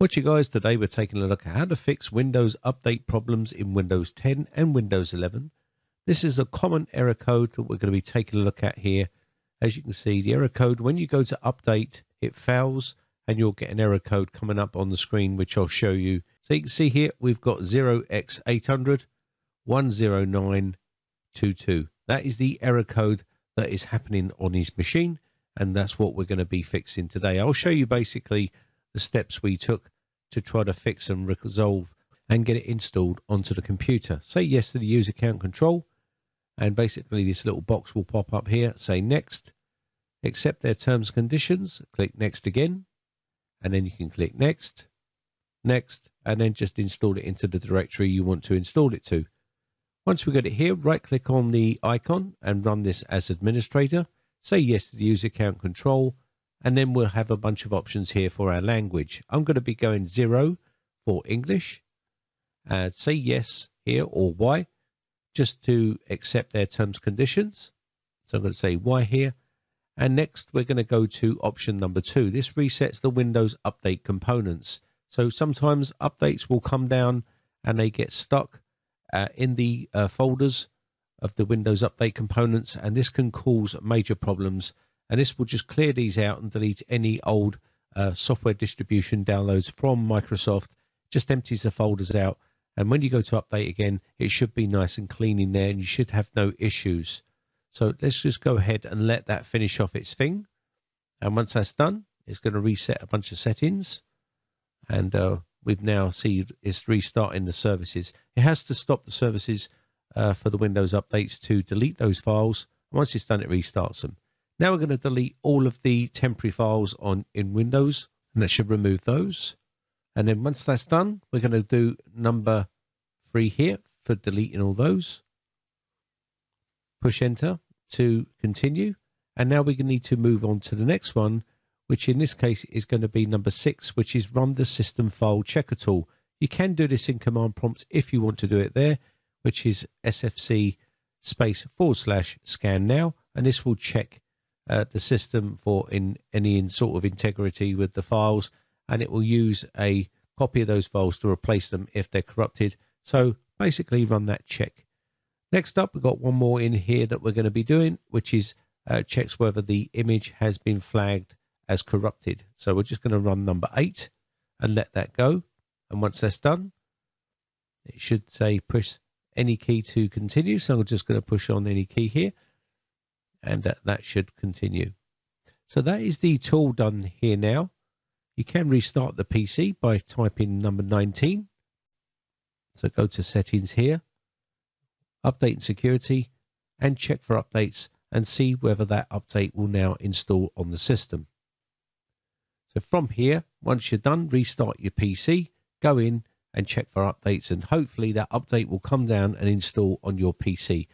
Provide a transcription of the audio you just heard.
What you guys, today we're taking a look at how to fix Windows update problems in Windows 10 and Windows 11. This is a common error code that we're going to be taking a look at here. As you can see, the error code, when you go to update, it fails and you'll get an error code coming up on the screen, which I'll show you. So you can see here, we've got 0x800 10922. That is the error code that is happening on his machine, and that's what we're going to be fixing today. I'll show you basically the steps we took to try to fix and resolve and get it installed onto the computer. Say yes to the user account control, and basically this little box will pop up here. Say next, accept their terms and conditions, click next again, and then you can click next, next, and then just install it into the directory you want to install it to. Once we got it here, right click on the icon and run this as administrator. Say yes to the user account control, and then we'll have a bunch of options here for our language. I'm going to be going 0 for English. Say yes here, or Y, just to accept their terms and conditions. So I'm going to say Y here. And next we're going to go to option number 2. This resets the Windows update components. So sometimes updates will come down and they get stuck in the folders of the Windows update components, and this can cause major problems. And this will just clear these out and delete any old software distribution downloads from Microsoft. Just empties the folders out, and when you go to update again, it should be nice and clean in there and you should have no issues. So let's just go ahead and let that finish off its thing. And once that's done, it's going to reset a bunch of settings, and we've now seen it's restarting the services. It has to stop the services for the Windows updates to delete those files. Once it's done, it restarts them. Now we're going to delete all of the temporary files in Windows, and that should remove those. And then once that's done, we're going to do number 3 here for deleting all those. Push enter to continue. And now we need to move on to the next one, which in this case is going to be number 6, which is run the system file checker tool. You can do this in command prompt if you want to do it there, which is sfc /scan now, and this will check the system for any sort of integrity with the files, and it will use a copy of those files to replace them if they're corrupted. So basically run that check. Next up, we've got one more in here that we're going to be doing, which is checks whether the image has been flagged as corrupted. So we're just going to run number 8 and let that go. And once that's done, it should say push any key to continue. So I'm just going to push on any key here, and that should continue. So that is the tool done here now. You can restart the PC by typing number 19. So go to settings here, update and security, and check for updates and see whether that update will now install on the system. So from here, once you're done, restart your PC, go in and check for updates, and hopefully that update will come down and install on your PC.